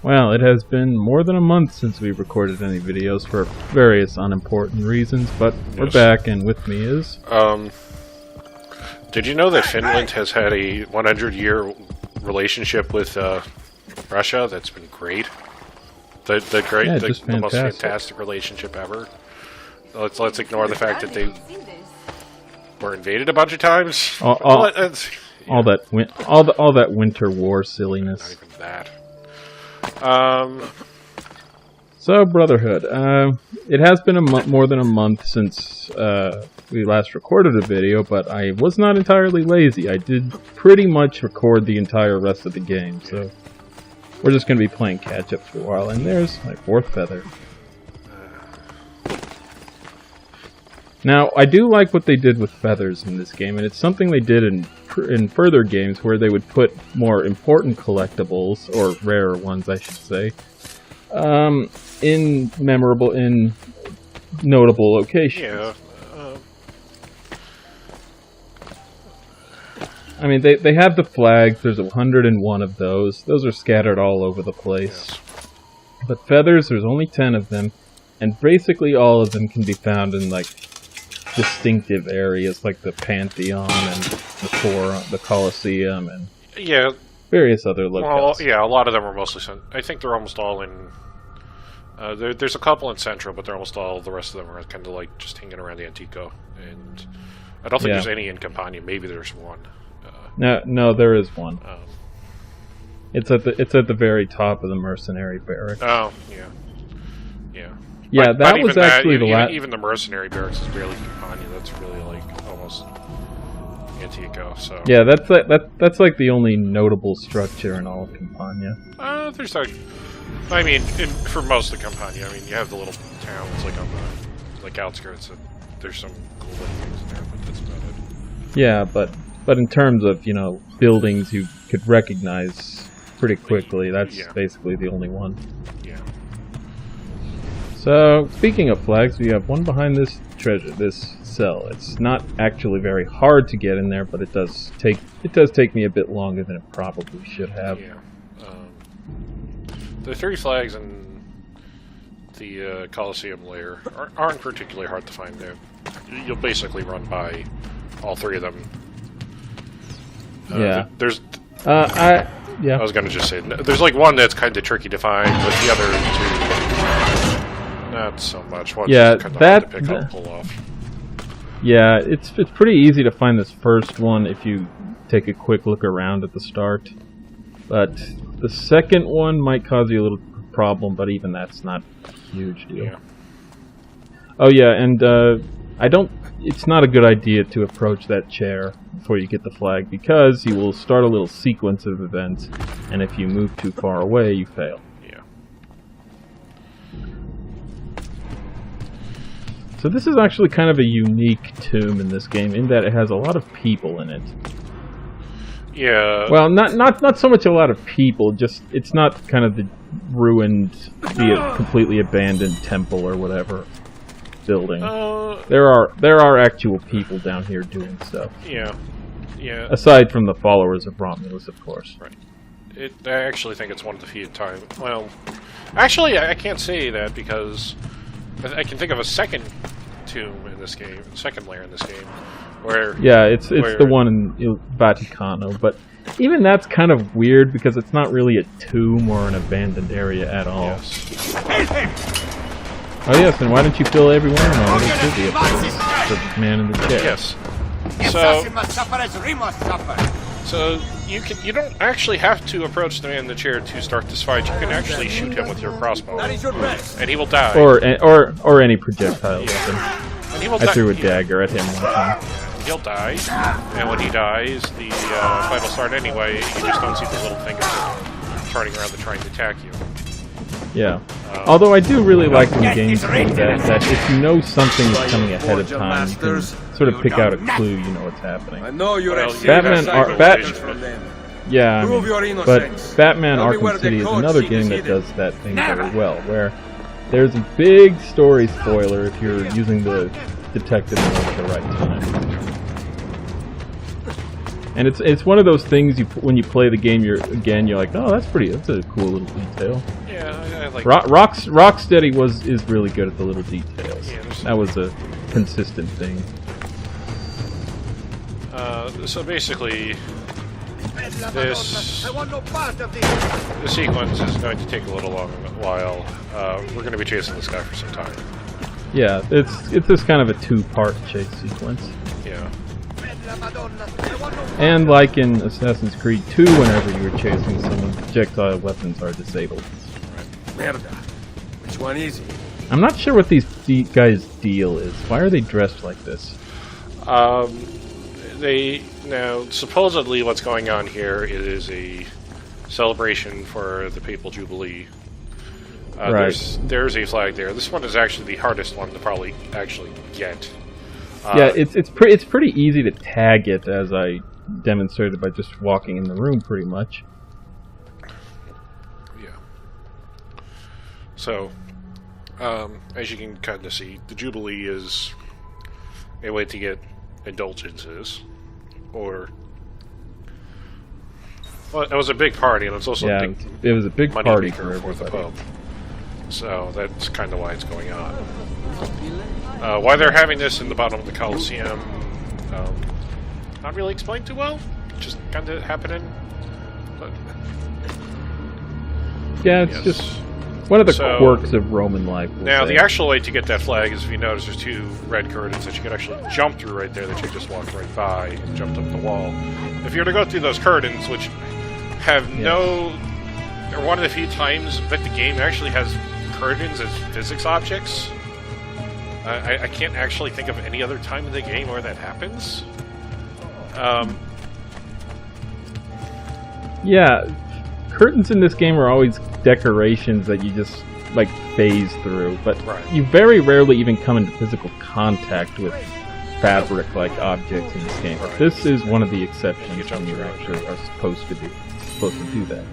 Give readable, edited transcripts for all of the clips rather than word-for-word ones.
Well, it has been more than a month since we recorded any videos for various unimportant reasons, but we're back, and with me is... Did you know that Finland has had a 100-year relationship with Russia that's been great? The most fantastic relationship ever. Let's ignore the fact that they were invaded a bunch of times. All that winter war silliness. Not even that. So, Brotherhood. It has been more than a month since we last recorded a video, but I was not entirely lazy. I did pretty much record the entire rest of the game, so we're just going to be playing catch-up for a while. And there's my fourth feather. Now, I do like what they did with feathers in this game, and it's something they did in further games where they would put more important collectibles, or rarer ones, I should say, in notable locations. Yeah. I mean, they have the flags. There's 101 of those. Those are scattered all over the place. Yes. But feathers, there's only 10 of them, and basically all of them can be found in, like, distinctive areas like the Pantheon and the Forum, the Colosseum, and various other locales. Well, yeah, a lot of them are mostly. I think they're almost all in. There's a couple in Central, but they're almost all. The rest of them are kind of like just hanging around Antico, and I don't think there's any in Campania. Maybe there's one. No, there is one. It's at the very top of the mercenary barracks. Oh, yeah. Yeah, that was actually the last... Even the mercenary barracks is barely Campania. That's really, like, almost Antico, so... Yeah, that's like the only notable structure in all of Campania. There's, like... I mean, for most of Campania, I mean, you have the little towns, like, on the, like, outskirts, and there's some cool little things in there, but that's about it. Yeah, but in terms of, buildings you could recognize pretty quickly, that's basically the only one. Yeah. So, speaking of flags, we have one behind this this cell. It's not actually very hard to get in there, but it does take me a bit longer than it probably should have. Yeah. The 3 flags in the Colosseum layer aren't particularly hard to find there. You'll basically run by all 3 of them. Yeah. I was gonna just say, there's like one that's kind of tricky to find, but the other 2... Not so much. One's kind of hard to pick up, pull off. Yeah, it's pretty easy to find this first one if you take a quick look around at the start. But the second one might cause you a little problem, but even that's not a huge deal. Yeah. Oh yeah, and it's not a good idea to approach that chair before you get the flag, because you will start a little sequence of events, and if you move too far away, you fail. So this is actually kind of a unique tomb in this game, in that it has a lot of people in it. Yeah. Well, not so much a lot of people, just it's not kind of the ruined, completely abandoned temple or whatever building. There are actual people down here doing stuff. Yeah. Aside from the followers of Romulus, of course. Right. I actually think it's one of the few times. Well, actually, I can't say that because I can think of a second tomb in this game, second layer in this game, where... Yeah, it's the one in Il Vaticano, but even that's kind of weird because it's not really a tomb or an abandoned area at all. Yes. Oh yes, and why don't you fill everyone in on the trivia for the man in the chair? Yes. So you don't actually have to approach the man in the chair to start this fight. You can actually shoot him with your crossbow, and he will die. Or any projectile weapon. And he will I threw a dagger at him one time. He'll die, and when he dies, the fight will start anyway. You just don't see the little fingers turning around and trying to attack you. Yeah. Although I do really like in games that if you know something is coming ahead of time, you can sort of pick out a clue, you know what's happening. I know you're but Batman Arkham City is another game that does that thing very well, where there's a big story spoiler if you're using the detective mode at the right time. And it's one of those things when you play the game you're like, oh, that's a cool little detail. Yeah, I like Rocksteady is really good at the little details. Yeah, that was a consistent thing. So basically, this sequence is going to take a little while. We're going to be chasing this guy for some time. Yeah, it's this kind of a two-part chase sequence. Yeah. And like in Assassin's Creed 2, whenever you were chasing someone, projectile weapons are disabled. Right. Which one is he? I'm not sure what these guys' deal is. Why are they dressed like this? Now, supposedly what's going on here is a celebration for the Papal Jubilee. Right. There's a flag there. This one is actually the hardest one to probably actually get. Yeah, it's pretty easy to tag it, as I demonstrated by just walking in the room, pretty much. Yeah. So, as you can kind of see, the Jubilee is a way to get indulgences, or well, it was a big party, and it's also it was a big party for the everybody. Pope. So that's kind of why it's going on. Why they're having this in the bottom of the Colosseum, not really explained too well. Just kind of happening. But yeah, it's just one of the quirks of Roman life. Now, the actual way to get that flag is, if you notice, there's two red curtains that you can actually jump through right there that you just walked right by and jumped up the wall. If you were to go through those curtains, which have they're one of the few times that the game actually has curtains as physics objects. I can't actually think of any other time in the game where that happens. Yeah, curtains in this game are always decorations that you just like phase through, but you very rarely even come into physical contact with fabric-like objects in this game. But this is one of the exceptions when you actually are supposed to do that.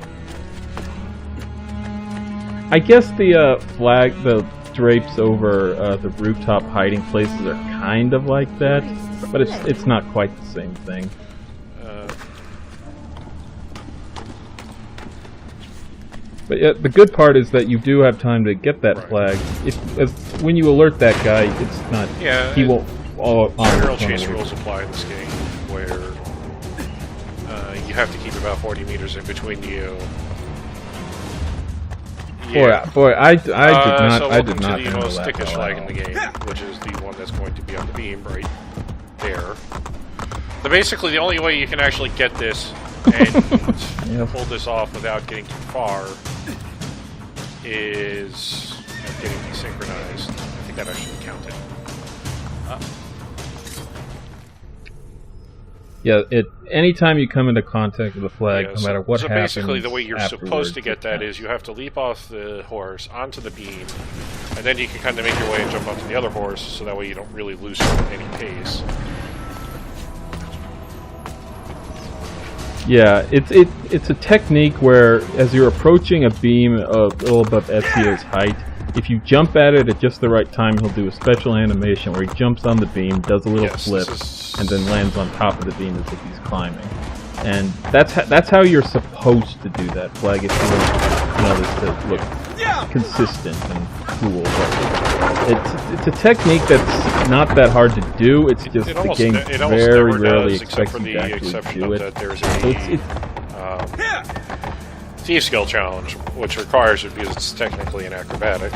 I guess the flag, the drapes over the rooftop hiding places are kind of like that, but it's not quite the same thing. But yeah, the good part is that you do have time to get that flag. When you alert that guy, it's not. Yeah, he won't. General chase rules apply in this game, where you have to keep about 40 meters in between you. Yeah. Boy, I did not. So I did not. to the most thickest flag in the game, which is the one that's going to be on the beam right there. So basically, the only way you can actually get this and pull this off without getting too far is getting desynchronized. I think that actually counted. Yeah, anytime you come into contact with a flag, no matter what happens. So basically, the way you're supposed to get that is you have to leap off the horse onto the beam, and then you can kind of make your way and jump onto the other horse, so that way you don't really lose any pace. Yeah, it's a technique where, as you're approaching a beam a little above Ezio's height, if you jump at it at just the right time, he'll do a special animation where he jumps on the beam, does a little flip, and then lands on top of the beam as if he's climbing. And that's how you're supposed to do that flag if you want this to look consistent and cool. But it's a technique that's not that hard to do. It's just the game very rarely expects you to actually do it. There's Thief Skill Challenge, which requires it because it's technically an acrobatic.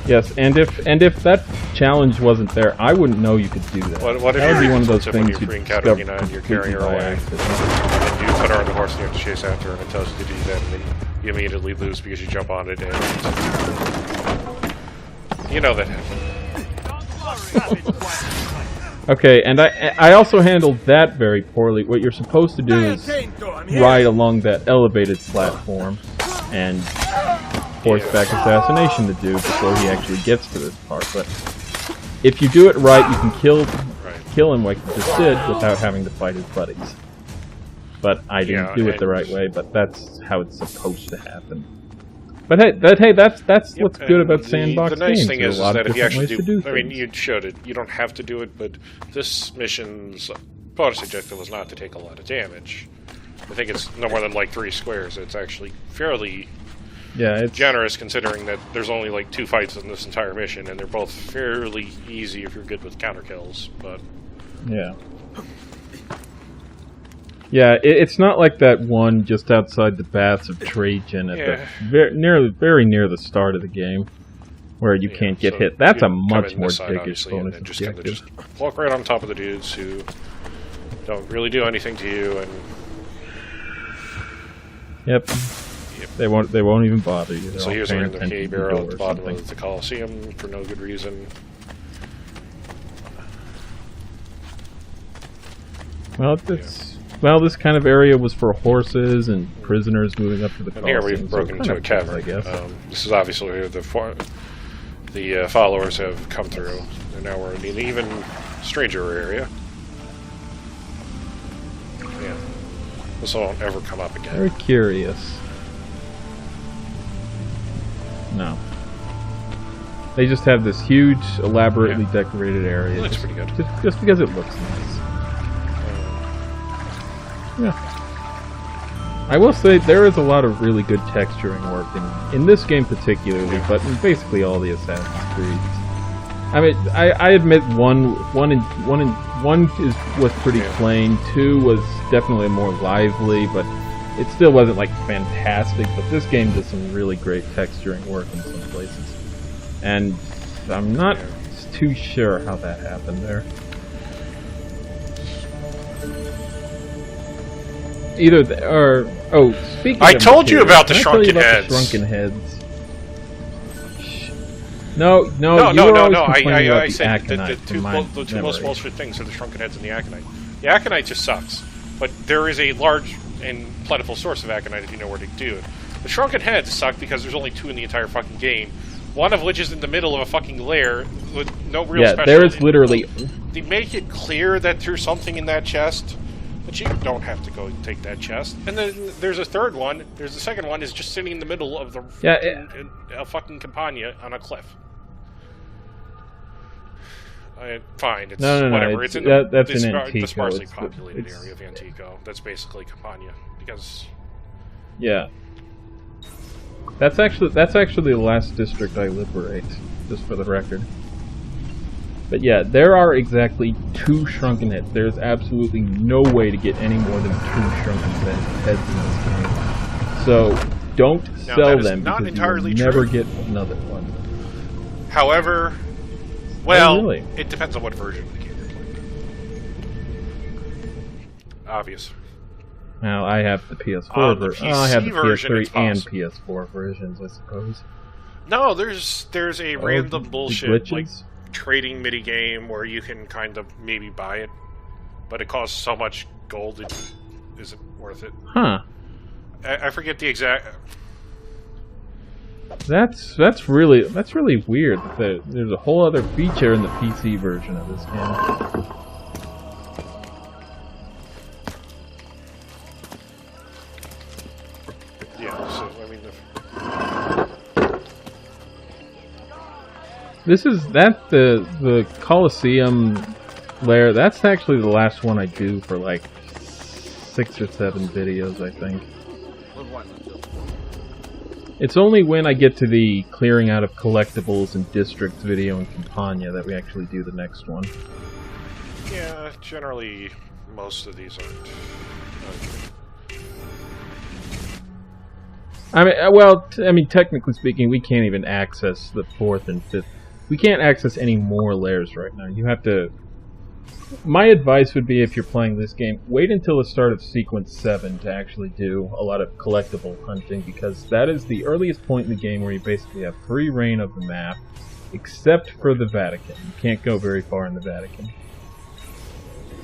Yes, and if that challenge wasn't there, I wouldn't know you could do that. What if that would be one of those things you're pre-encountering and you're carrying her away, and you put her on the horse and you have to chase after her, and it tells you to do that, and then you immediately lose because you jump on it, and you know that happens. Okay, and I also handled that very poorly. What you're supposed to do is ride along that elevated platform and horseback assassination to do before he actually gets to this part. But if you do it right, you can kill him like you just did without having to fight his buddies. But I didn't do it the right way, but that's how it's supposed to happen. But hey, that's Yep, what's good about sandbox games. The nice games. thing There's is a lot that of if you different actually ways to do I mean, things. you showed it. You don't have to do it, but this mission's bonus objective was not to take a lot of damage. I think it's no more than like 3 squares. It's actually fairly It's generous considering that there's only like 2 fights in this entire mission, and they're both fairly easy if you're good with counter kills. But yeah, it's not like that one just outside the Baths of Trajan at the very near the start of the game, where you can't get hit. That's a much more dickish bonus objective. Just walk right on top of the dudes who don't really do anything to you, and Yep. They won't even bother you. They're so here's a paying random attention hay to the barrel door at the or bottom something. of the Coliseum for no good reason. Well, this kind of area was for horses and prisoners moving up to the And here Coliseum. we've broken into a cavern. I guess. This is obviously where the followers have come through, and now we're in an even stranger area. Yeah, this won't ever come up again. Very curious. No. They just have this huge, elaborately decorated area. It looks pretty good. Just because it looks nice. Yeah. I will say there is a lot of really good texturing work in this game particularly, but in basically all the Assassin's Creeds. I mean, I admit one was pretty plain. 2 was definitely more lively, but it still wasn't like fantastic. But this game does some really great texturing work in some places, and I'm not too sure how that happened there. Speaking I of told you material, about the can I tell you shrunken about heads. The shrunken heads. No. I said the two most bullshit things are the shrunken heads and the aconite. The aconite just sucks, but there is a large and plentiful source of aconite if you know where to do it. The shrunken heads suck because there's only 2 in the entire fucking game. One of which is in the middle of a fucking lair with no real special. There is literally. They make it clear that there's something in that chest. But you don't have to go and take that chest. And then there's a third one. There's the second one is just sitting in the middle of the a fucking Campania on a cliff. Fine, it's whatever. It's in that's in the Antico. sparsely populated area of Antico. That's basically Campania because that's actually the last district I liberate, just for the record. But yeah, there are exactly 2 shrunken heads. There's absolutely no way to get any more than 2 shrunken heads in this game. So don't sell them because you will never get another one. However, it depends on what version of the game you're playing. Obvious. Now I have the PS4 version. I have the PS3 and possible. PS4 versions, I suppose. No, there's a random bullshit like glitches? trading mini game where you can kind of maybe buy it, but it costs so much gold it isn't worth it. Huh. I forget the exact. That's really weird. There's a whole other feature in the PC version of this game. Yeah, so I mean. The Coliseum lair. That's actually the last one I do for like 6 or 7 videos, I think. It's only when I get to the clearing out of collectibles and districts video in Campania that we actually do the next one. Yeah, generally most of these aren't. I mean, technically speaking, we can't even access the 4th and 5th. We can't access any more lairs right now. You have to... My advice would be, if you're playing this game, wait until the start of Sequence 7 to actually do a lot of collectible hunting, because that is the earliest point in the game where you basically have free reign of the map, except for the Vatican. You can't go very far in the Vatican.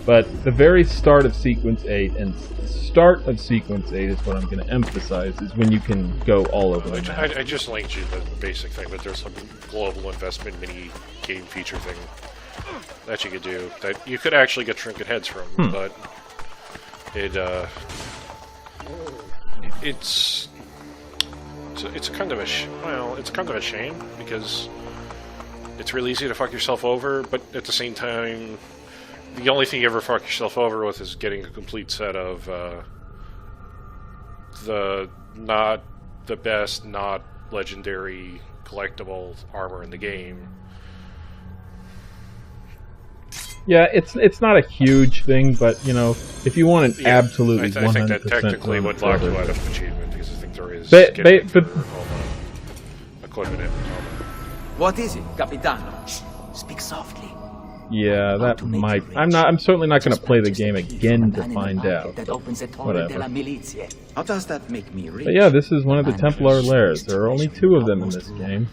But the very start of Sequence 8, and start of Sequence 8 is what I'm going to emphasize, is when you can go all over the map. I just linked you the basic thing, but there's some global investment mini game feature thing that you could do, that you could actually get trinket heads from, but it's it's kind of a it's kind of a shame because it's really easy to fuck yourself over, but at the same time, the only thing you ever fuck yourself over with is getting a complete set of the not the best, not legendary collectible armor in the game. Yeah, it's not a huge thing, but you know, if you want an absolutely 100%, I think that technically would lock you out of achievement because I think there is but equipment in. What is it, Capitano? Shh, speak softly. Yeah, that might. I'm certainly not going to play the game again to find out. Whatever. How does that make me rich? But yeah, this is one of the Templar lairs. There are only 2 of them in this game.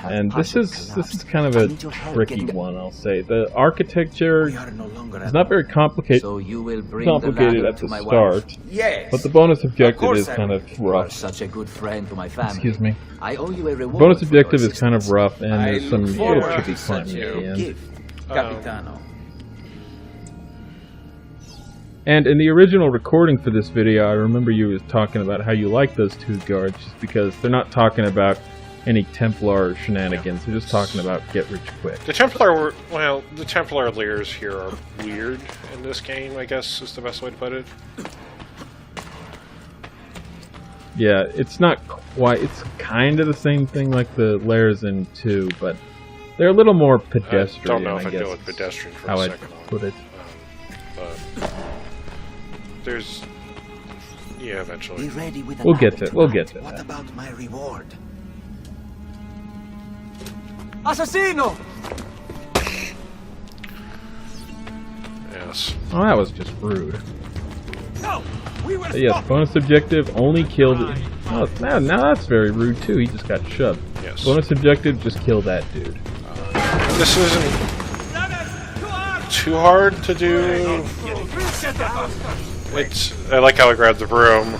And this is kind of a tricky one, I'll say. The architecture is not very complicated at the start, but the bonus objective is kind of rough. Such a good friend to my family. Excuse me. I owe you a reward. Bonus objective is kind of rough, and there's some little tricky climbing at the end. Capitano. And in the original recording for this video, I remember you was talking about how you like those 2 guards, just because they're not talking about any Templar shenanigans. They're just talking about get rich quick. The Templar lairs here are weird in this game, I guess is the best way to put it. Yeah, it's not quite. It's kind of the same thing like the lairs in 2, but they're a little more pedestrian. I don't know if I I'd guess, go with pedestrian for how a I'd second on. put it. But there's... Yeah, eventually. We'll get to What that. about my reward? Assassino! Yes. Oh, that was just rude. No, we were But yes, bonus objective only killed. Oh, now that's very rude too. He just got shoved. Yes. Bonus objective, just kill that dude. This isn't too hard to do. I like how I grabbed the broom.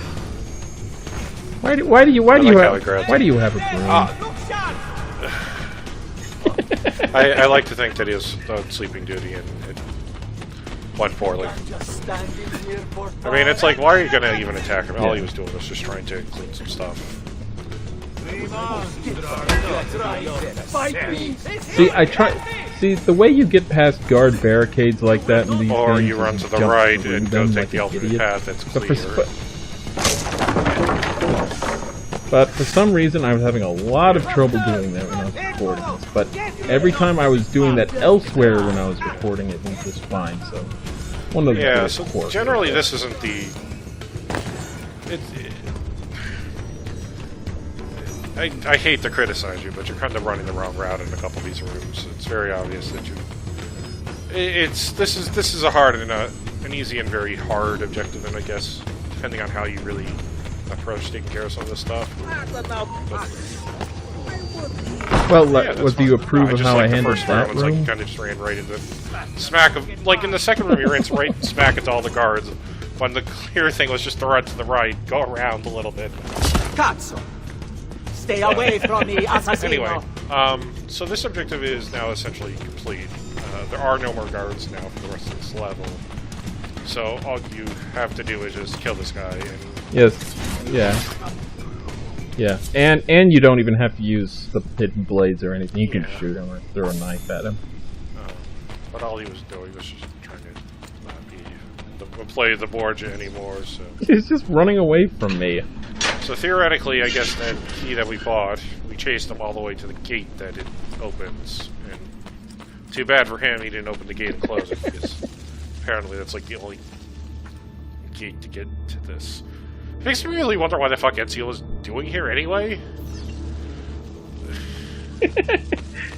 Why do you have a broom? I like to think that he was on sleeping duty and it went poorly. I mean, it's like, why are you going to even attack him? All he was doing was just trying to clean some stuff. See, the way you get past guard barricades like that in these Or games you run is to the jump right through and go them take like the an alternate idiot. path that's cleaner. But for some reason, I was having a lot of trouble doing that when I was recording this. But every time I was doing that elsewhere when I was recording it went just fine. So one of the so generally this isn't the. I hate to criticize you, but you're kind of running the wrong route in a couple of these rooms. It's very obvious that you. This is a hard and an easy and very hard objective, and I guess depending on how you really approach taking care of some of this stuff. Well, do you approve of how I handled that room? Like you kind of just ran right into smack of, like in the second room you ran right smack into all the guards. When the clear thing was just to run to the right, go around a little bit. Cazzo! Stay away from me, assassino! Anyway, so this objective is now essentially complete. There are no more guards now for the rest of this level. So all you have to do is just kill this guy and... Yes. Yeah. And you don't even have to use the hidden blades or anything. You can shoot him or throw a knife at him. But all he was doing was just trying to not play the Borgia anymore, so... He's just running away from me. So theoretically, I guess that key that we bought, we chased him all the way to the gate that it opens. And too bad for him, he didn't open the gate and close it, because apparently that's like the only gate to get to this. It makes me really wonder why the fuck Ezio was doing here anyway.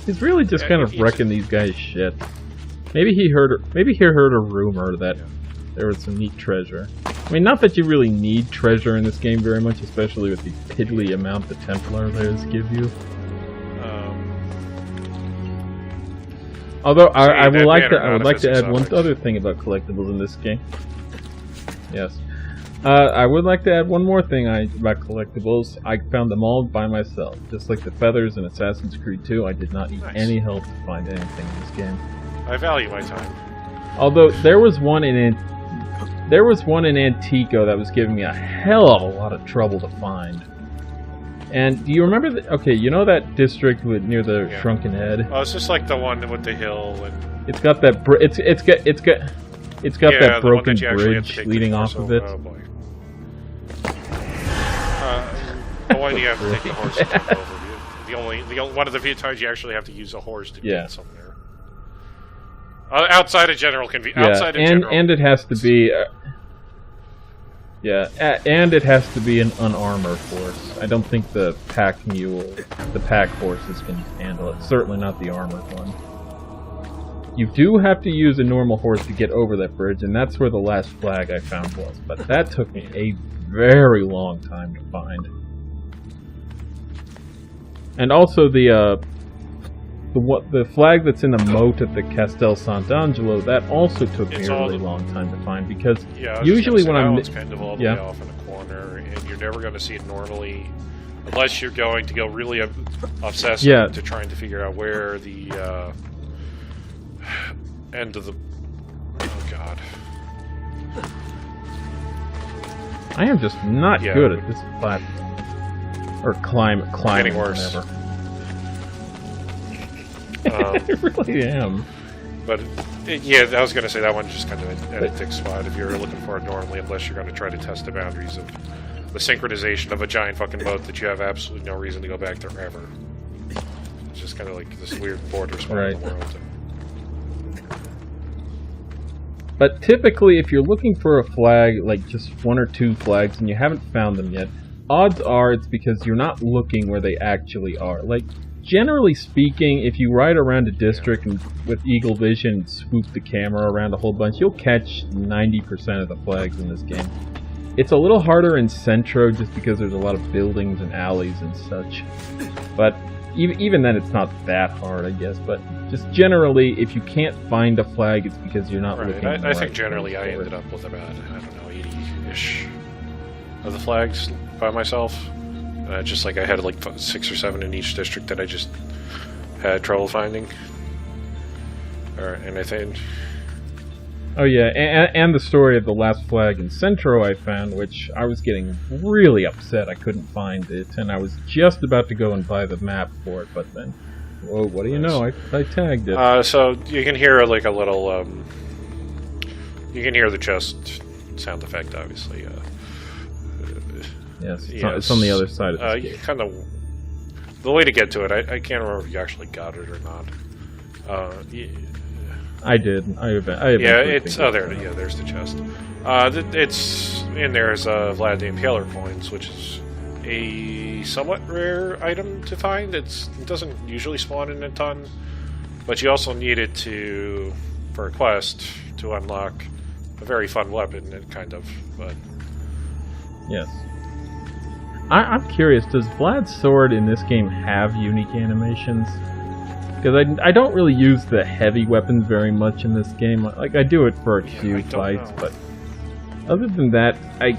He's really just kind of wrecking these guys' shit. Maybe he heard a rumor that there was some neat treasure. I mean, not that you really need treasure in this game very much, especially with the piddly amount the Templar layers give you. Although I would like to add one other thing about collectibles in this game. Yes. I would like to add one more thing about collectibles. I found them all by myself. Just like the feathers in Assassin's Creed 2, I did not need any help to find anything in this game. I value my time. Although there was one in Antico that was giving me a hell of a lot of trouble to find. And do you remember okay, you know that district near the Yeah. shrunken head? Oh, it's just like the one with the hill and It's got that it's got yeah, that the one broken that you actually have to bridge take the leading horse off of over. it. Oh boy. Why do you have to take the horse over? The only one of the few times you actually have to use a horse to get somewhere. Outside of general convenience. Yeah, and it has to be. And it has to be an unarmored horse. I don't think the pack horses can handle it. Certainly not the armored one. You do have to use a normal horse to get over that bridge, and that's where the last flag I found was. But that took me a very long time to find. And also the flag that's in the moat at the Castel Sant'Angelo, that also took me a really long time to find, because usually when I'm it's kind of all the way off in a corner, and you're never going to see it normally unless you're going to go really obsessed to trying to figure out where the end of the god. I am just not good at this platform. Or climbing, getting worse. Whatever. I really am. But, yeah, I was going to say that one's just kind of an editing spot if you're looking for it normally, unless you're going to try to test the boundaries of the synchronization of a giant fucking boat that you have absolutely no reason to go back there ever. It's just kind of like this weird border spot in the world. But typically, if you're looking for a flag, like just one or two flags, and you haven't found them yet, odds are it's because you're not looking where they actually are. Like, generally speaking, if you ride around a district and with eagle vision and swoop the camera around a whole bunch, you'll catch 90% of the flags in this game. It's a little harder in Centro just because there's a lot of buildings and alleys and such. But even then, it's not that hard, I guess. But just generally, if you can't find a flag, it's because you're not looking. I think generally I ended up with about, I don't know, 80-ish of the flags by myself. Just like I had like 6 or 7 in each district that I just had trouble finding. And I think... Oh yeah, and the story of the last flag in Centro I found, which I was getting really upset I couldn't find it, and I was just about to go and buy the map for it, but then, whoa, what do you know, I tagged it. So you can hear like a little, you can hear the chest sound effect, obviously. Yes, it's on the other side of the you kind of... The way to get to it, I can't remember if you actually got it or not. I did. I it's... Oh, there. Yeah, there's the chest. It's in there as Vlad the Impaler coins, which is a somewhat rare item to find. It doesn't usually spawn in a ton, but you also need it for a quest to unlock a very fun weapon, kind of. But yes. I'm curious, does Vlad's sword in this game have unique animations? Because I don't really use the heavy weapons very much in this game. Like, I do it for a few fights, but other than that, I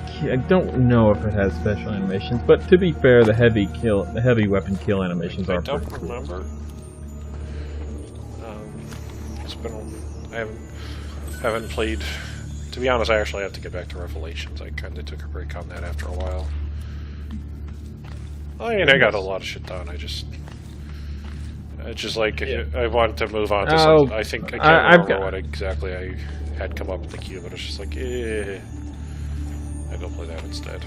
don't know if it has special animations. But to be fair, the heavy weapon kill animations are pretty cool. I don't remember. It's been... I haven't played... To be honest, I actually have to get back to Revelations. I kind of took a break on that after a while. I mean, I got a lot of shit done. It's just like, I want to move on to something. I think, I can't remember what exactly I had come up with the queue, but it's just like, I go play that instead.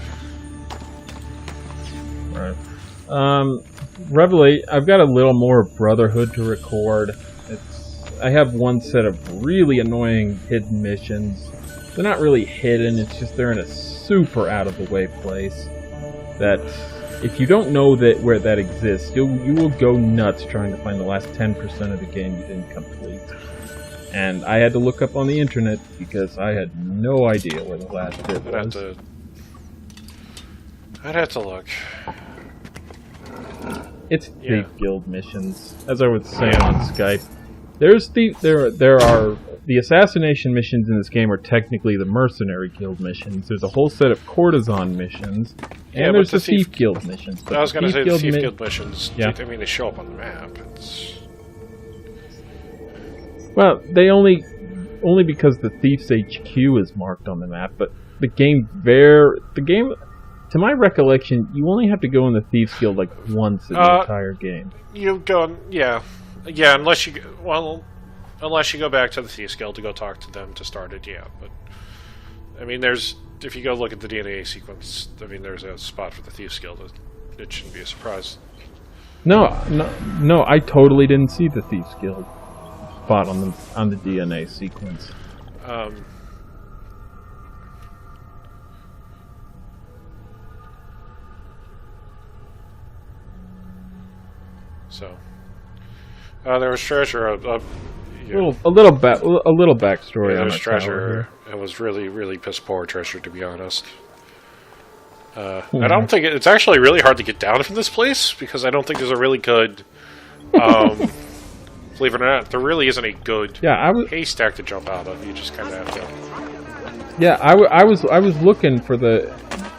Right. I've got a little more Brotherhood to record. I have one set of really annoying hidden missions. They're not really hidden, it's just they're in a super out-of-the-way place that... If you don't know where that exists, you will go nuts trying to find the last 10% of the game you didn't complete. And I had to look up on the internet because I had no idea where the last bit was. I'd have to look. It's thief guild missions, as I would say on Skype. There are the assassination missions in this game are technically the mercenary guild missions. There's a whole set of courtesan missions, and there's the thief guild missions. I was going to say the thief guild missions. Yeah. I mean, they show up on the map. Well, they only because the Thief's HQ is marked on the map, but the game to my recollection, you only have to go in the Thieves Guild like once in the entire game. You go, yeah, unless you go back to the Thieves Guild to go talk to them to start it, yeah. But I mean, if you go look at the DNA sequence, I mean, there's a spot for the Thieves Guild. It shouldn't be a surprise. No, I totally didn't see the Thieves Guild spot on the DNA sequence. So, there was treasure. A little backstory on there's the treasure. It was really, really piss poor treasure, to be honest. I don't think it's actually really hard to get down from this place because I don't think there's a really good. Believe it or not, there really isn't a good haystack to jump out of. You just kind of have to. Yeah, I was looking for the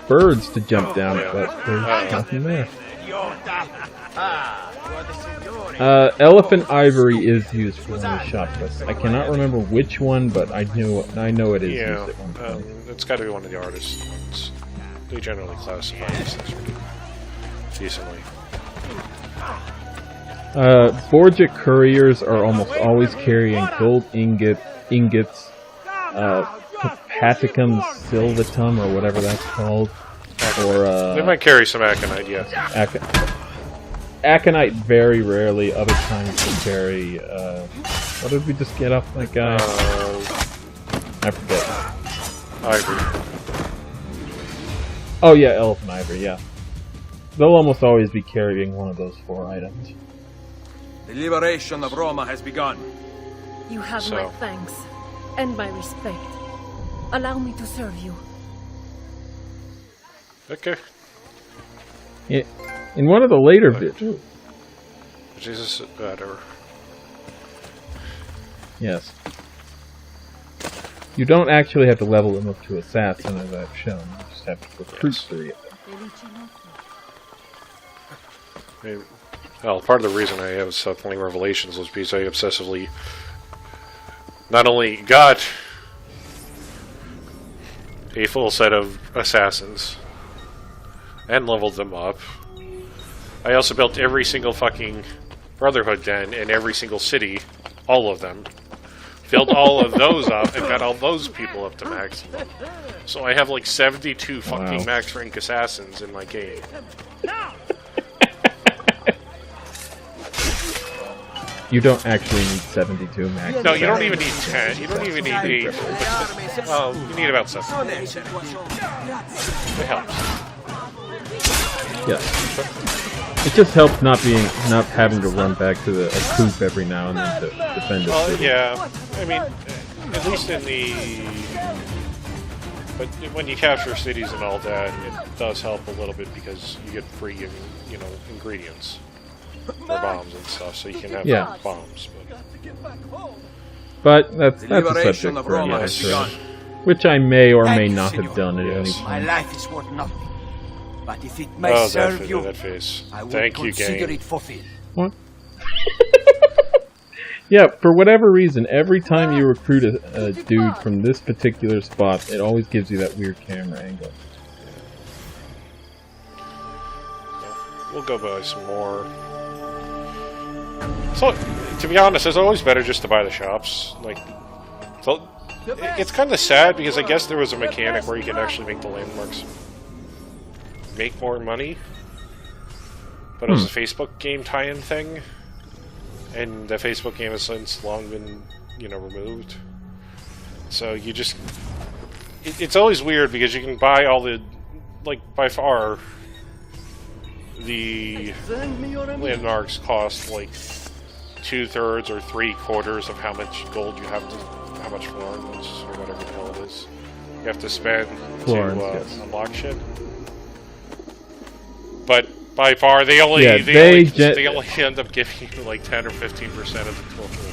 birds to jump down, but there's nothing there. Elephant ivory is used for one of the shop quests. I cannot remember which one, but I know it is used at one point. It's got to be one of the artist ones. They generally classify these things pretty decently. Borgia couriers are almost always carrying gold ingots, Paticum sylvatum, or whatever that's called. Or they might carry some aconite, yeah. Aconite very rarely. Other times they carry. What did we just get off that guy? I forget. Ivory. Oh yeah, elephant ivory. Yeah, they'll almost always be carrying one of those 4 items. The liberation of Roma has begun. You have my thanks and my respect. Allow me to serve you. Okay. In one of the later videos. Jesus, whatever. Yes. You don't actually have to level them up to assassin, as I've shown. You just have to recruit 3 of them. I mean, well, part of the reason I have Self-Link Revelations was because I obsessively not only got a full set of assassins and leveled them up, I also built every single fucking Brotherhood den in every single city, all of them. Filled all of those up and got all those people up to maximum. So I have like 72 fucking max rank assassins in my game. You don't actually need 72 max. No, you don't even need 10. You don't even need 8. Well, you need about 7. It helps. Yes. It just helps not having to run back to a coop every now and then to defend the city. Yeah. I mean, at least in the... But when you capture cities and all that, it does help a little bit because you get free, ingredients for bombs and stuff, so you can have bombs. But that's a subject for another show, which I may or may not have done at any point. My life is worth nothing. But if it may serve you, that face. I will Thank you, consider game. it fulfilled. What? Yeah, for whatever reason, every time you recruit a dude from this particular spot, it always gives you that weird camera angle. We'll go buy some more. So, to be honest, it's always better just to buy the shops. So it's kind of sad because I guess there was a mechanic where you could actually make the landmarks make more money, but it was a Facebook game tie-in thing, and the Facebook game has since long been, removed. So you just, it's always weird because you can buy all the, by far, the landmarks cost 2/3 or 3/4 of how much gold you have to, how much florins or whatever the hell it is you have to spend to unlock shit. But by far, they only end up giving you 10 or 15% of the total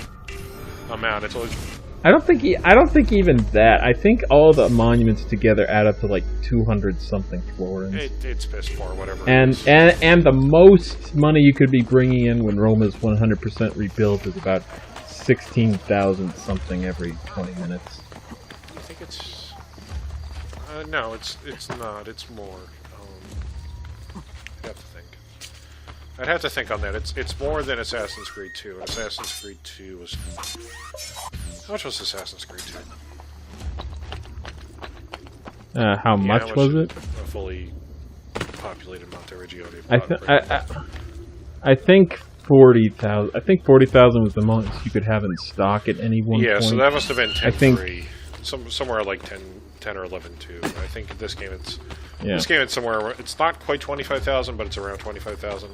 amount. It's always. I don't think even that. I think all the monuments together add up to 200 something florins. It's piss poor, whatever. And the most money you could be bringing in when Rome is 100% rebuilt is about 16,000 something every 20 minutes. I think it's no, it's not. It's more. I'd have to think on that. It's more than Assassin's Creed 2. Assassin's Creed 2 was... How much was Assassin's Creed 2? How much was it? A fully populated Monteriggioni. I think 40,000. I think 40,000 was the most you could have in stock at any one point. Yeah, so that must have been 10 I think, free. Somewhere like 10 or 11 too. I think in this game it's... Yeah. This game it's somewhere... It's not quite 25,000, but it's around 25,000.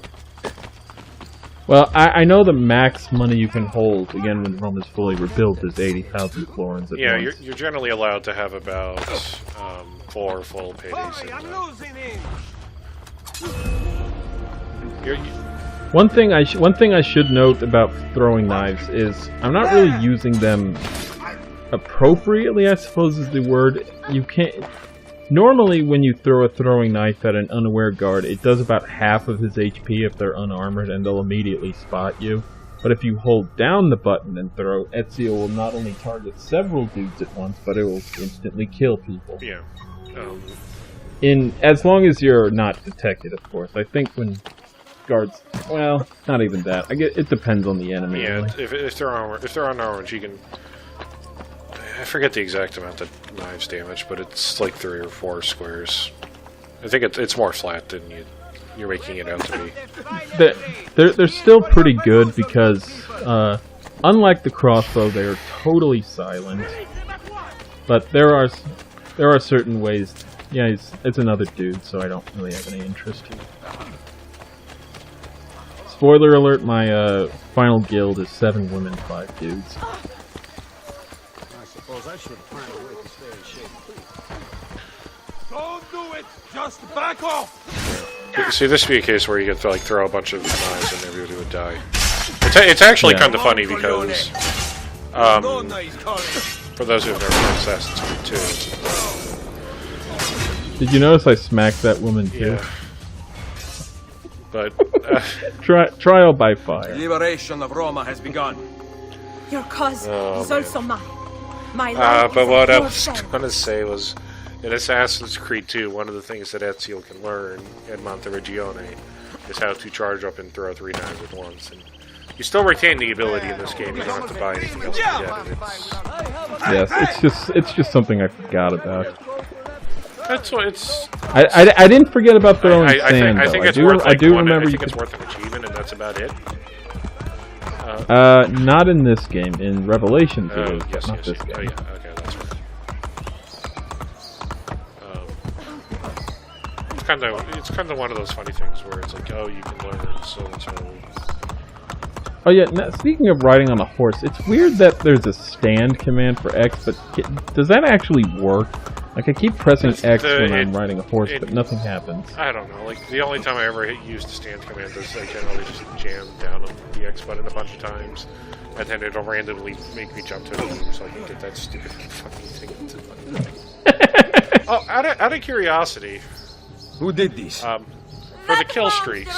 Well, I know the max money you can hold, again, when Rome is fully rebuilt, is 80,000 florins at once. Yeah, you're generally allowed to have about 4 full paydays. One thing I should note about throwing knives is I'm not really using them appropriately, I suppose is the word. You can't... Normally, when you throw a throwing knife at an unaware guard, it does about half of his HP if they're unarmored, and they'll immediately spot you. But if you hold down the button and throw, Ezio will not only target several dudes at once, but it will instantly kill people. Yeah. As long as you're not detected, of course. I think when guards... Well, not even that. It depends on the enemy. Yeah, really. if they're unarmored, you can... I forget the exact amount of knives damage, but it's like 3 or 4 squares. I think it's more flat than you're making it out to be. They're still pretty good because, unlike the crossbow, they are totally silent. But there are certain ways. Yeah, it's another dude, so I don't really have any interest. Spoiler alert: my final guild is 7 women, 5 dudes. I should find a way to stay in shape. Don't do it! Just back off! See, this would be a case where you could like throw a bunch of knives and everybody would die. It's actually kind of funny because, for those who have never played Assassin's Creed 2. Did you notice I smacked that woman too? Yeah. But trial by fire. The liberation of Roma has begun. Your cause is also mine. But what I was going to say was, in Assassin's Creed 2, one of the things that Ezio can learn in Monteriggioni is how to charge up and throw 3 knives at once. And you still retain the ability in this game. You don't have to buy anything else to get it. Yes, it's just something I forgot about. That's what it's. I didn't forget about throwing sand. I think it's worth. I think it's worth an achievement, and that's about it. Not in this game. In Revelations, it is, yes, not yes, this yes. game. Oh, yeah, okay, that's right. It's kind of one of those funny things where it's like, oh, you can learn so and so. Oh yeah. Now, speaking of riding on a horse, it's weird that there's a stand command for X, but does that actually work? Like I keep pressing X when I'm riding a horse, but nothing happens. I don't know. Like the only time I ever used the stand command is I generally just jam down on the X button a bunch of times, and then it'll randomly make me jump to the move so I can get that stupid fucking thing. Oh, out of curiosity, Who did this? for the kill streaks,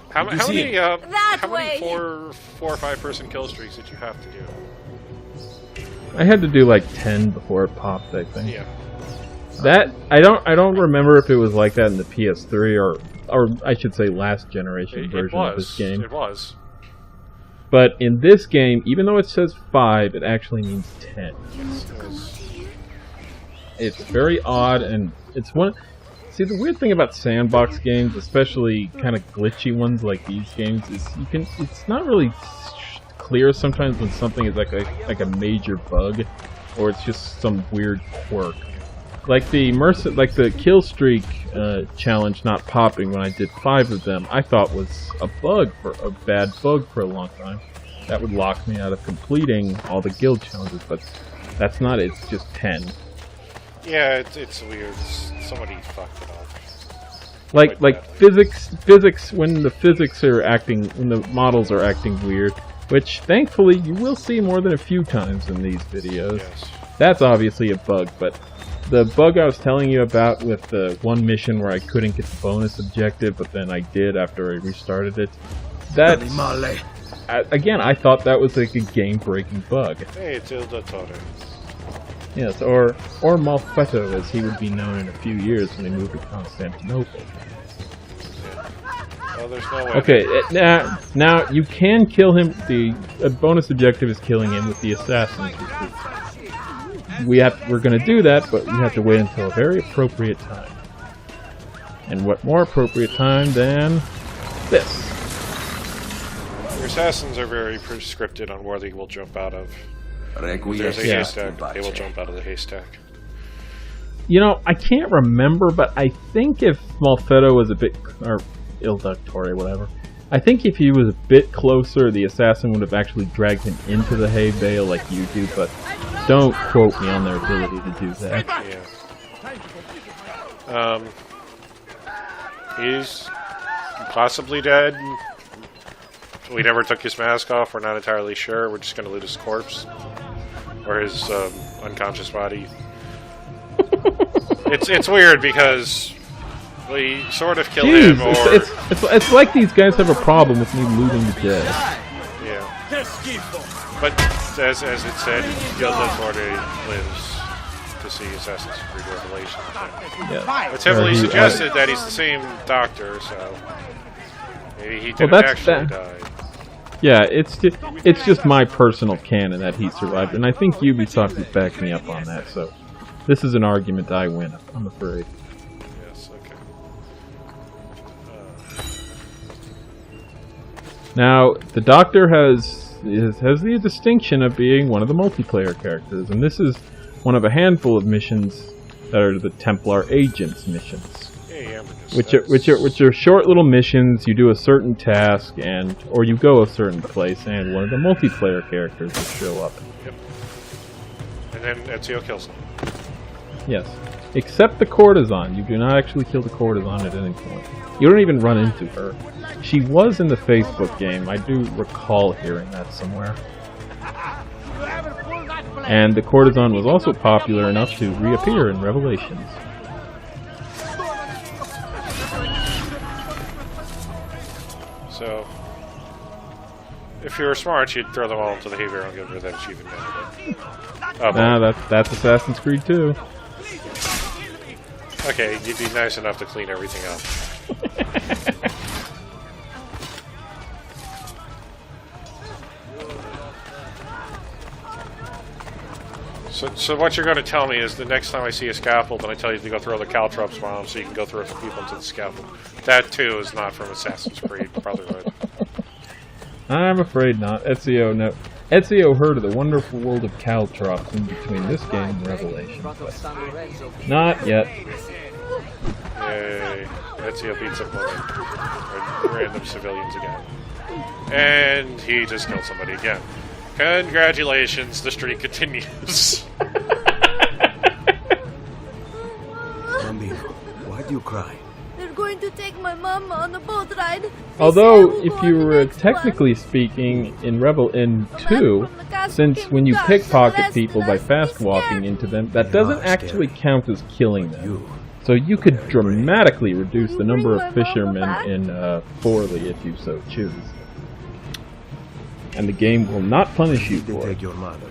how many 4 or 5 person kill streaks did you have to do? I had to do like 10 before it popped, I think. Yeah. That I don't remember if it was like that in the PS3 or I should say last generation version of this game. It was. But in this game, even though it says 5, it actually means 10. It's very odd, and it's one. See, the weird thing about sandbox games, especially kind of glitchy ones like these games, is it's not really clear sometimes when something is like a major bug, or it's just some weird quirk. Like the kill streak challenge not popping when I did 5 of them, I thought was a bad bug for a long time. That would lock me out of completing all the guild challenges, but that's not it. It's just 10. Yeah, it's weird. Somebody fucked it up. Like physics when the models are acting weird, which thankfully you will see more than a few times in these videos. Yes. That's obviously a bug, but the bug I was telling you about with the one mission where I couldn't get the bonus objective, but then I did after I restarted it, that's... Again, I thought that was like a game-breaking bug. Hey, Tilda Torre. Yes, or Malfetto, as he would be known in a few years when he moved to Constantinople. Oh, there's no way. Okay, now you can kill him. The bonus objective is killing him with the assassins. We're going to do that, but we have to wait until a very appropriate time. And what more appropriate time than this? Your assassins are very prescripted on where they will jump out of. If there's a haystack, they will jump out of the haystack. You know, I can't remember, but I think if Malfetto was a bit... or Il Ductore, whatever. I think if he was a bit closer, the assassin would have actually dragged him into the hay bale like you do, but don't quote me on their ability to do that. Yeah. He's possibly dead. We never took his mask off, we're not entirely sure. We're just going to loot his corpse. Or his unconscious body. It's weird because we sort of killed him, or... It's like these guys have a problem with me looting the dead. Yeah. But as it said, Gilded lives to see Assassin's Creed Revelations. Yeah. It's heavily suggested that he's the same doctor, so maybe he didn't actually die. Yeah, it's just my personal canon that he survived, and I think Ubisoft would back me up on that, so this is an argument I win, I'm afraid. Yes, okay. Now, the Doctor has the distinction of being one of the multiplayer characters, and this is one of a handful of missions that are the Templar Agents missions. Which are short little missions. You do a certain task, or you go a certain place, and one of the multiplayer characters will show up. Yep. And then Ezio kills them. Yes, except the courtesan. You do not actually kill the courtesan at any point. You don't even run into her. She was in the Facebook game. I do recall hearing that somewhere. And the courtesan was also popular enough to reappear in Revelations. So, if you were smart, you'd throw them all into the hay barrel and give her that achievement anyway. That's Assassin's Creed 2. Okay, you'd be nice enough to clean everything up. So what you're going to tell me is the next time I see a scaffold and I tell you to go throw the caltrops bomb so you can go throw people into the scaffold, that too is not from Assassin's Creed Brotherhood. I'm afraid not. Ezio heard of the wonderful world of caltrops in between this game and Revelation. Not yet. Yay. Ezio beats up women. Or random civilians again. And he just killed somebody again. Congratulations, the streak continues. Bambino, why do you cry? They're going to take my mama on a boat ride. Although, if you were technically speaking in Rebel in 2, since when you pickpocket people by fast walking into them, that doesn't actually count as killing them. So you could dramatically reduce the number of fishermen in Forley if you so choose. And the game will not punish you for it.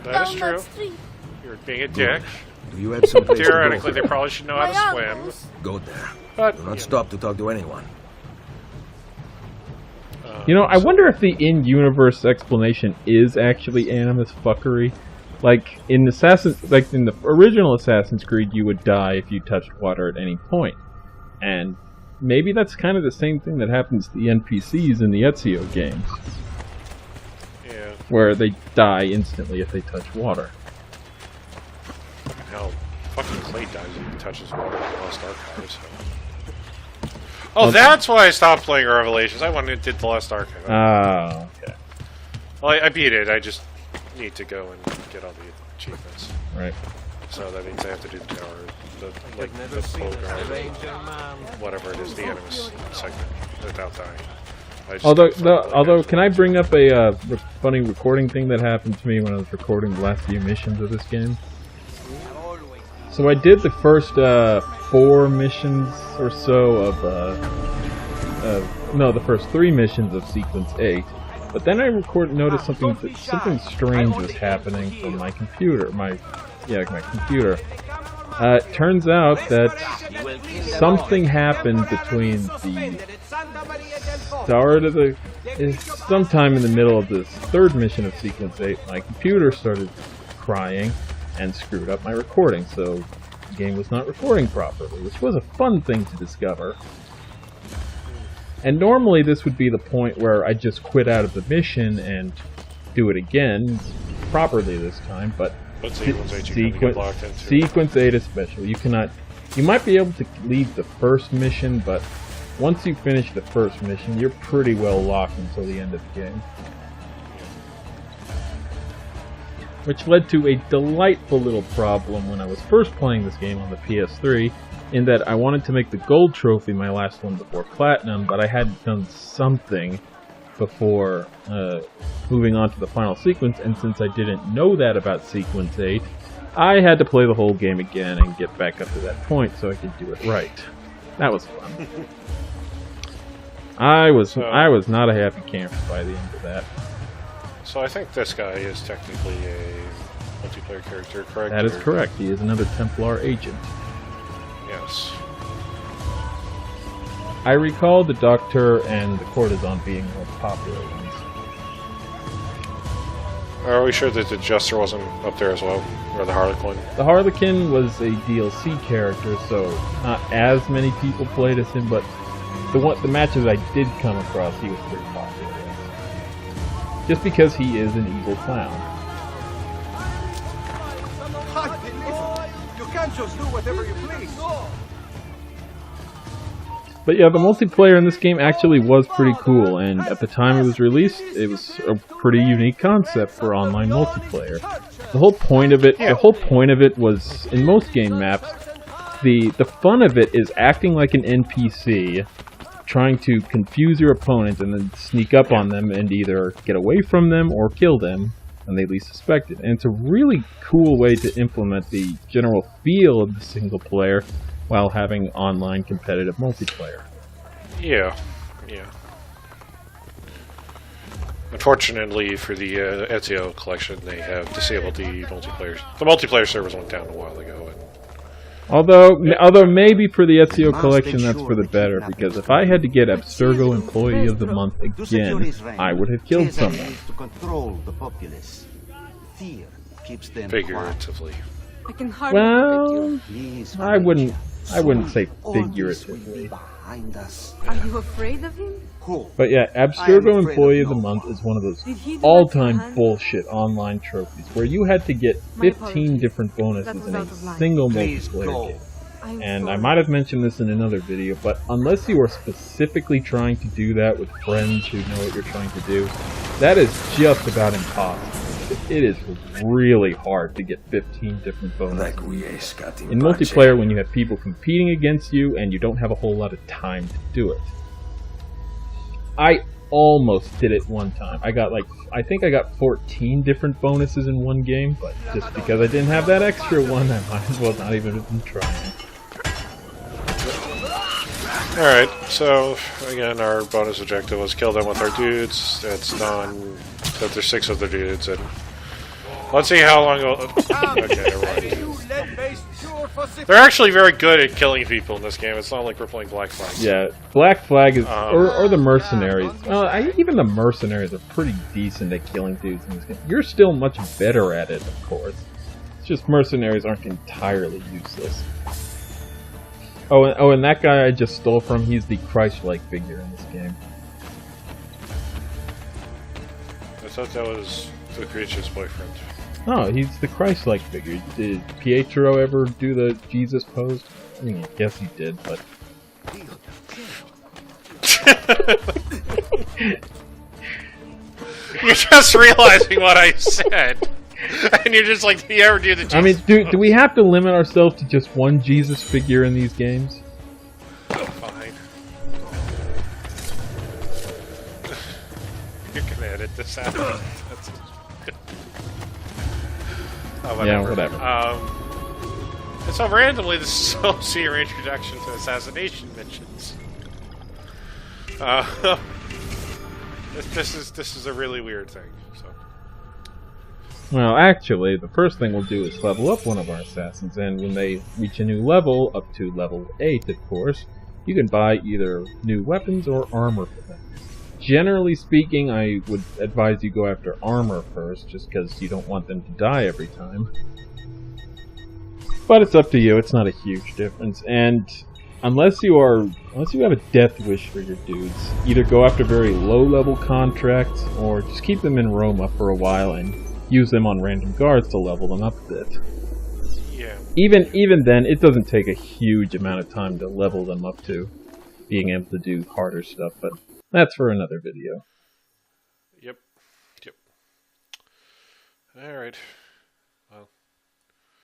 That is true. You're being a dick. Do you have some place Theoretically, to go? they probably should know how to swim. Go there. But, Do not stop to talk to anyone. You know, I wonder if the in-universe explanation is actually Animus fuckery. Like in the original Assassin's Creed, you would die if you touched water at any point, and maybe that's kind of the same thing that happens to the NPCs in the Ezio games. Yeah. Where they die instantly if they touch water. Hell, fucking Clay dies if he touches water in the Lost Archives. Oh, that's why I stopped playing Revelations. I went and did the Lost Archive. Ah, okay. Well, I beat it. I just need to go and get all the achievements. Right. So that means I have to do the tower, the program, whatever it is, the Animus segment, without dying. Although, can I bring up a funny recording thing that happened to me when I was recording the last few missions of this game? So I did the first 4 missions or so the first 3 missions of Sequence 8. But then I noticed something strange was happening from my computer. My computer. It turns out that something happened between the start of the... sometime in the middle of this third mission of Sequence 8, my computer started crying and screwed up my recording, so the game was not recording properly, which was a fun thing to discover. And normally this would be the point where I just quit out of the mission and do it again, properly this time, but Sequence 8 especially, you might be able to leave the first mission, but once you finish the first mission, you're pretty well locked until the end of the game. Which led to a delightful little problem when I was first playing this game on the PS3, in that I wanted to make the gold trophy my last one before platinum, but I hadn't done something before moving on to the final sequence, and since I didn't know that about Sequence 8, I had to play the whole game again and get back up to that point so I could do it right. That was fun. I was not a happy camper by the end of that. So I think this guy is technically a multiplayer character, correct? That is correct. He is another Templar agent. Yes. I recall the Doctor and the Courtesan being more popular ones. Are we sure that the Jester wasn't up there as well? Or the Harlequin? The Harlequin was a DLC character, so not as many people played as him, but the matches I did come across, he was pretty popular. Just because he is an evil clown. You can't just do whatever you please. But yeah, the multiplayer in this game actually was pretty cool, and at the time it was released, it was a pretty unique concept for online multiplayer. The whole point of it was, in most game maps, the fun of it is acting like an NPC, trying to confuse your opponent and then sneak up on them and either get away from them or kill them when they least suspect it. And it's a really cool way to implement the general feel of the single player while having online competitive multiplayer. Yeah. Unfortunately for the Ezio collection, they have disabled the multiplayer. The multiplayer servers went down a while ago. Although maybe for the Ezio collection that's for the better, because if I had to get Abstergo Employee of the Month again, I would have killed someone. Figuratively. Well, I wouldn't say figuratively. Are you afraid of him? But yeah, Abstergo Employee of the Month is one of those all-time bullshit online trophies where you had to get 15 different bonuses in a single multiplayer game. And I might have mentioned this in another video, but unless you are specifically trying to do that with friends who know what you're trying to do, that is just about impossible. It is really hard to get 15 different bonuses. In multiplayer, when you have people competing against you and you don't have a whole lot of time to do it. I almost did it one time. I think I got 14 different bonuses in one game, but just because I didn't have that extra one, I might as well not even have been trying. Alright, so again, our bonus objective was kill them with our dudes. That's done. So there's 6 other dudes, and let's see how long it'll... Okay, never mind. They're actually very good at killing people in this game. It's not like we're playing Black Flag. Yeah, Black Flag is... or the Mercenaries. Even the Mercenaries are pretty decent at killing dudes in this game. You're still much better at it, of course. It's just Mercenaries aren't entirely useless. Oh, and that guy I just stole from, he's the Christ-like figure in this game. I thought that was the creature's boyfriend. Oh, he's the Christ-like figure. Did Pietro ever do the Jesus pose? I mean, I guess he did, but... You're just realizing what I said. And you're just like, do you ever do the Jesus I mean, do we have to limit ourselves to just one Jesus figure in these games? Fine. You're gonna edit this out. That's... Oh, whatever. Yeah, whatever. And so randomly, this is also your introduction to assassination missions. This is a really weird thing. So, Well, actually, the first thing we'll do is level up one of our assassins, and when they reach a new level, up to level 8, of course, you can buy either new weapons or armor for them. Generally speaking, I would advise you go after armor first, just because you don't want them to die every time. But it's up to you, it's not a huge difference, and unless you have a death wish for your dudes, either go after very low-level contracts, or just keep them in Roma for a while and use them on random guards to level them up a bit. Yeah. Even then, it doesn't take a huge amount of time to level them up to being able to do harder stuff, but that's for another video. Yep. Alright.